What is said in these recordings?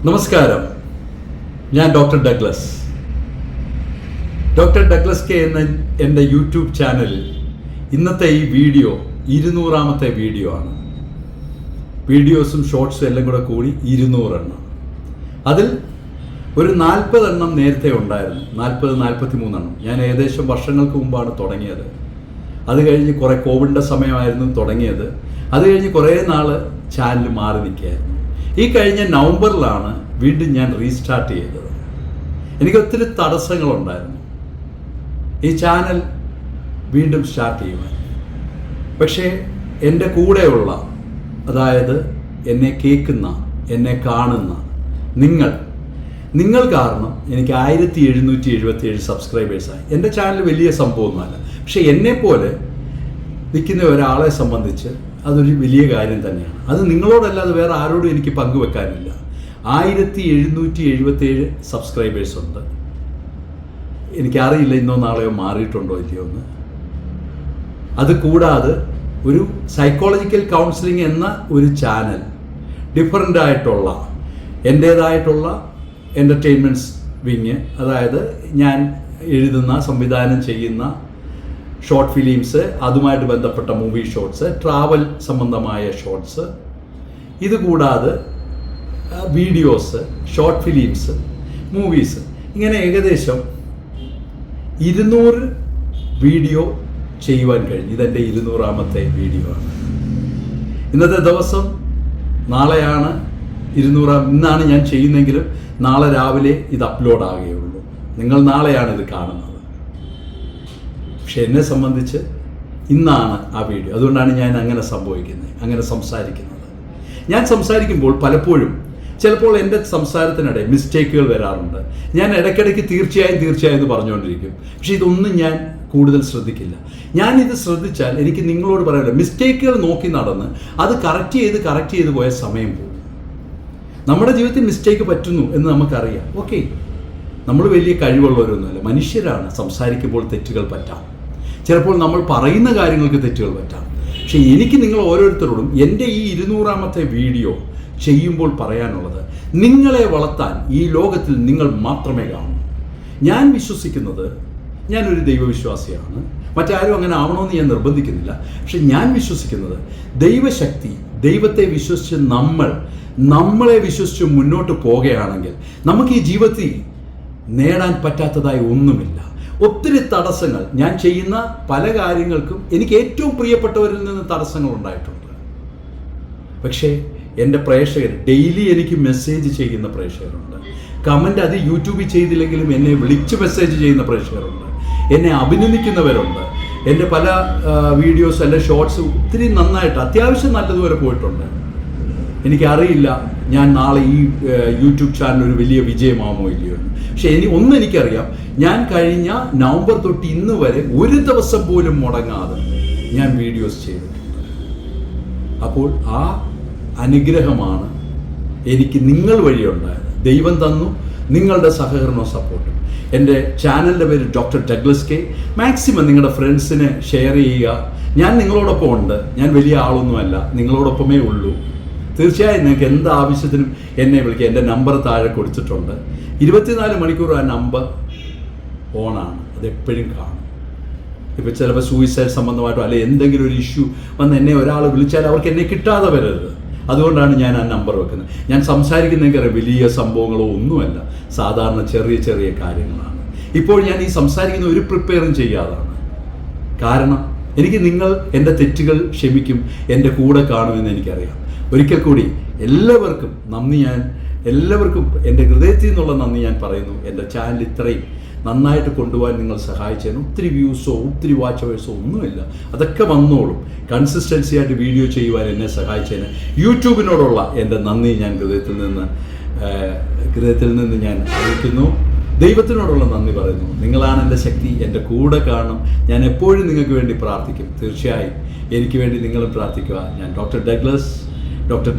നമസ്കാരം, ഞാൻ doctor Douglas. Doctor Douglas K എന്ന എൻ്റെ യൂട്യൂബ് ചാനലിൽ ഇന്നത്തെ ഈ വീഡിയോ 200ാമത്തെ വീഡിയോ ആണ്. വീഡിയോസും ഷോർട്സും എല്ലാം കൂടെ കൂടി 200 എണ്ണം. അതിൽ ഒരു 40 എണ്ണം നേരത്തെ ഉണ്ടായിരുന്നു, 43 എണ്ണം. ഞാൻ ഏകദേശം വർഷങ്ങൾക്ക് മുമ്പാണ് തുടങ്ങിയത്. അത് കഴിഞ്ഞ് കുറേ കോവിഡിൻ്റെ സമയമായിരുന്നു തുടങ്ങിയത്. അത് കഴിഞ്ഞ് കുറേ നാൾ ചാനൽ മാറി നിൽക്കുകയായിരുന്നു. ഈ കഴിഞ്ഞ നവംബറിലാണ് വീണ്ടും ഞാൻ റീസ്റ്റാർട്ട് ചെയ്തത്. എനിക്ക് ഒത്തിരി തടസ്സങ്ങളുണ്ടായിരുന്നു ഈ ചാനൽ വീണ്ടും സ്റ്റാർട്ട് ചെയ്യുവാൻ. പക്ഷേ എൻ്റെ കൂടെയുള്ള, അതായത് എന്നെ കേൾക്കുന്ന, എന്നെ കാണുന്ന നിങ്ങൾ കാരണം എനിക്ക് 1777 സബ്സ്ക്രൈബേഴ്സായി. എൻ്റെ ചാനൽ വലിയ സംഭവമൊന്നുമല്ല, പക്ഷേ എന്നെപ്പോലെ നിൽക്കുന്ന ഒരാളെ സംബന്ധിച്ച് അതൊരു വലിയ കാര്യം തന്നെയാണ്. അത് നിങ്ങളോടല്ലാതെ വേറെ ആരോടും എനിക്ക് പങ്കുവെക്കാനില്ല. 1777 സബ്സ്ക്രൈബേഴ്സ് ഉണ്ട്. എനിക്കറിയില്ല ഇന്നോ നാളെയോ മാറിയിട്ടുണ്ടോ ഇല്ലയോ എന്ന്. അത് കൂടാതെ ഒരു സൈക്കോളജിക്കൽ കൗൺസിലിംഗ് എന്ന ഒരു ചാനൽ, ഡിഫറൻ്റ് ആയിട്ടുള്ള എൻ്റേതായിട്ടുള്ള എൻ്റർടൈൻമെൻറ്റ്സ് വിങ്, അതായത് ഞാൻ എഴുതുന്ന, സംവിധാനം ചെയ്യുന്ന ഷോർട്ട് ഫിലിംസ്, അതുമായിട്ട് ബന്ധപ്പെട്ട മൂവി ഷോർട്സ്, ട്രാവൽ സംബന്ധമായ ഷോർട്സ്, ഇതുകൂടാതെ വീഡിയോസ്, ഷോർട്ട് ഫിലിംസ്, മൂവീസ്, ഇങ്ങനെ ഏകദേശം 200 വീഡിയോ ചെയ്യുവാൻ കഴിഞ്ഞു. ഇതെൻ്റെ 200ാമത്തെ വീഡിയോ ആണ്. ഇന്നത്തെ ദിവസം, നാളെയാണ് 200. ഇന്നാണ് ഞാൻ ചെയ്യുന്നെങ്കിലും നാളെ രാവിലെ ഇത് അപ്ലോഡ് ആകുകയുള്ളൂ. നിങ്ങൾ നാളെയാണ് ഇത് കാണുന്നത്. പക്ഷെ എന്നെ സംബന്ധിച്ച് ഇന്നാണ് ആ വീഡിയോ. അതുകൊണ്ടാണ് ഞാൻ അങ്ങനെ സംസാരിക്കുന്നത്. ഞാൻ സംസാരിക്കുമ്പോൾ പലപ്പോഴും ചിലപ്പോൾ എൻ്റെ സംസാരത്തിനിടെ മിസ്റ്റേക്കുകൾ വരാറുണ്ട്. ഞാൻ ഇടയ്ക്കിടയ്ക്ക് തീർച്ചയായും എന്ന് പറഞ്ഞുകൊണ്ടിരിക്കും. പക്ഷെ ഇതൊന്നും ഞാൻ കൂടുതൽ ശ്രദ്ധിക്കില്ല. ഞാനിത് ശ്രദ്ധിച്ചാൽ എനിക്ക് നിങ്ങളോട് പറയാനില്ല. മിസ്റ്റേക്കുകൾ നോക്കി നടന്ന് അത് കറക്റ്റ് ചെയ്ത് പോയ സമയം പോകും. നമ്മുടെ ജീവിതത്തിൽ മിസ്റ്റേക്ക് പറ്റുന്നു എന്ന് നമുക്കറിയാം. ഓക്കെ, നമ്മൾ വലിയ കഴിവുള്ളവരൊന്നുമല്ല, മനുഷ്യരാണ്. സംസാരിക്കുമ്പോൾ തെറ്റുകൾ പറ്റാം. ചിലപ്പോൾ നമ്മൾ പറയുന്ന കാര്യങ്ങൾക്ക് തെറ്റുകൾ പറ്റാം. പക്ഷേ എനിക്ക് നിങ്ങൾ ഓരോരുത്തരോടും എൻ്റെ ഈ 200ാമത്തെ വീഡിയോ ചെയ്യുമ്പോൾ പറയാനുള്ളത്, നിങ്ങളെ വളർത്താൻ ഈ ലോകത്തിൽ നിങ്ങൾ മാത്രമേ കാണൂ. ഞാൻ വിശ്വസിക്കുന്നത്, ഞാനൊരു ദൈവവിശ്വാസിയാണ്. മറ്റാരും അങ്ങനെ ആവണമെന്ന് ഞാൻ നിർബന്ധിക്കുന്നില്ല. പക്ഷെ ഞാൻ വിശ്വസിക്കുന്നത്, ദൈവശക്തി, ദൈവത്തെ വിശ്വസിച്ച് നമ്മളെ വിശ്വസിച്ച് മുന്നോട്ട് പോകുകയാണെങ്കിൽ നമുക്ക് ഈ ജീവിതത്തിൽ നേടാൻ പറ്റാത്തതായി ഒന്നുമില്ല. ഒത്തിരി തടസ്സങ്ങൾ, ഞാൻ ചെയ്യുന്ന പല കാര്യങ്ങൾക്കും എനിക്ക് ഏറ്റവും പ്രിയപ്പെട്ടവരിൽ നിന്ന് തടസ്സങ്ങൾ ഉണ്ടായിട്ടുണ്ട്. പക്ഷേ എൻ്റെ പ്രേക്ഷകർ, ഡെയിലി എനിക്ക് മെസ്സേജ് ചെയ്യുന്ന പ്രേക്ഷകരുണ്ട്. കമൻ്റ് അത് യൂട്യൂബിൽ ചെയ്തില്ലെങ്കിലും എന്നെ വിളിച്ച് മെസ്സേജ് ചെയ്യുന്ന പ്രേക്ഷകരുണ്ട്. എന്നെ അഭിനന്ദിക്കുന്നവരുണ്ട്. എൻ്റെ പല വീഡിയോസ് അല്ലെ ഷോർട്സ് ഒത്തിരി നന്നായിട്ട്, അത്യാവശ്യം നല്ലതുവരെ പോയിട്ടുണ്ട്. എനിക്കറിയില്ല ഞാൻ നാളെ ഈ യൂട്യൂബ് ചാനൽ ഒരു വലിയ വിജയമാമോ ഇല്ലയോ എന്ന്. പക്ഷെ എനിക്കറിയാം, ഞാൻ കഴിഞ്ഞ നവംബർ തൊട്ട് ഇന്ന് വരെ ഒരു ദിവസം പോലും മുടങ്ങാതെ ഞാൻ വീഡിയോസ് ചെയ്തിട്ടുണ്ട്. അപ്പോൾ ആ അനുഗ്രഹമാണ് എനിക്ക് നിങ്ങൾ വഴിയുണ്ടായത്. ദൈവം തന്നു, നിങ്ങളുടെ സഹകരണവും സപ്പോർട്ടും. എൻ്റെ ചാനലിൻ്റെ പേര് ഡോക്ടർ ഡഗ്ലസ് കെ. മാക്സിമം നിങ്ങളുടെ ഫ്രണ്ട്സിന് ഷെയർ ചെയ്യുക. ഞാൻ നിങ്ങളോടൊപ്പം ഉണ്ട്. ഞാൻ വലിയ ആളൊന്നുമല്ല, നിങ്ങളോടൊപ്പമേ ഉള്ളൂ. തീർച്ചയായും നിങ്ങൾക്ക് എന്ത് ആവശ്യത്തിനും എന്നെ വിളിക്കുക. എൻ്റെ നമ്പർ താഴെ കൊടുത്തിട്ടുണ്ട്. 24 മണിക്കൂർ ആ നമ്പർ ഓണാണ്, അതെപ്പോഴും കാണും. ഇപ്പോൾ ചിലപ്പോൾ സൂയിസൈഡ് സംബന്ധമായിട്ടോ അല്ലെ എന്തെങ്കിലും ഒരു ഇഷ്യൂ വന്ന് എന്നെ ഒരാൾ വിളിച്ചാൽ അവർക്ക് എന്നെ കിട്ടാതെ വരരുത്. അതുകൊണ്ടാണ് ഞാൻ ആ നമ്പർ വെക്കുന്നത്. ഞാൻ സംസാരിക്കുന്നെങ്കിൽ വലിയ സംഭവങ്ങളോ ഒന്നുമല്ല, സാധാരണ ചെറിയ കാര്യങ്ങളാണ്. ഇപ്പോൾ ഞാൻ ഈ സംസാരിക്കുന്ന ഒരു പ്രിപ്പയറും ചെയ്യാതാണ്. കാരണം എനിക്ക് നിങ്ങൾ എൻ്റെ തെറ്റുകൾ ക്ഷമിക്കും, എൻ്റെ കൂടെ കാണുമെന്ന് എനിക്കറിയാം. ഒരിക്കൽ കൂടി എല്ലാവർക്കും നന്ദി. എല്ലാവർക്കും എൻ്റെ ഹൃദയത്തിൽ നിന്നുള്ള നന്ദി ഞാൻ പറയുന്നു. എൻ്റെ ചാനൽ ഇത്രയും നന്നായിട്ട് കൊണ്ടുപോകാൻ നിങ്ങൾ സഹായിച്ചതിന്. ഒത്തിരി വ്യൂസോ ഒത്തിരി വാച്ച് അവേഴ്സോ ഒന്നുമില്ല, അതൊക്കെ വന്നോളും. കൺസിസ്റ്റൻസി ആയിട്ട് വീഡിയോ ചെയ്യുവാൻ എന്നെ സഹായിച്ചതിന് യൂട്യൂബിനോടുള്ള എൻ്റെ നന്ദി ഞാൻ ഹൃദയത്തിൽ നിന്ന് ഞാൻ അറിയിക്കുന്നു. ദൈവത്തിനോടുള്ള നന്ദി പറയുന്നു. നിങ്ങളാണ് എൻ്റെ ശക്തി, എൻ്റെ കൂടെ കാണും. ഞാൻ എപ്പോഴും നിങ്ങൾക്ക് വേണ്ടി പ്രാർത്ഥിക്കും. തീർച്ചയായും എനിക്ക് വേണ്ടി നിങ്ങളും പ്രാർത്ഥിക്കുക. ഞാൻ ഡോക്ടർ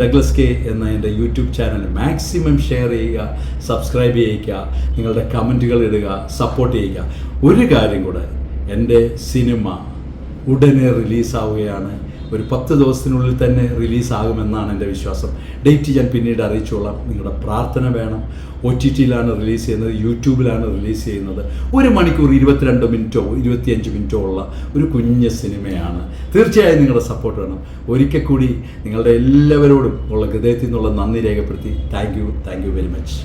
ഡഗ്ലസ് കെ എന്ന എൻ്റെ യൂട്യൂബ് ചാനൽ മാക്സിമം ഷെയർ ചെയ്യുക, സബ്സ്ക്രൈബ് ചെയ്യിക്കുക, നിങ്ങളുടെ കമൻറ്റുകൾ ഇടുക, സപ്പോർട്ട് ചെയ്യുക. ഒരു കാര്യം കൂടെ, എൻ്റെ സിനിമ ഉടനെ റിലീസാവുകയാണ്. ഒരു 10 ദിവസത്തിനുള്ളിൽ തന്നെ റിലീസാകുമെന്നാണ് എൻ്റെ വിശ്വാസം. ഡേറ്റ് ഞാൻ പിന്നീട് അറിയിച്ചോളാം. നിങ്ങളുടെ പ്രാർത്ഥന വേണം. OTT-യിലാണ് റിലീസ് ചെയ്യുന്നത്, യൂട്യൂബിലാണ് റിലീസ് ചെയ്യുന്നത്. 1 മണിക്കൂർ 22 മിനിറ്റോ 25 മിനിറ്റോ ഉള്ള ഒരു കുഞ്ഞ് സിനിമയാണ്. തീർച്ചയായും നിങ്ങളുടെ സപ്പോർട്ട് വേണം. ഒരിക്കൽ കൂടി നിങ്ങളുടെ എല്ലാവരോടും ഉള്ള ഹൃദയത്തിൽ നിന്നുള്ള നന്ദി രേഖപ്പെടുത്തി താങ്ക് യു വെരി മച്ച്.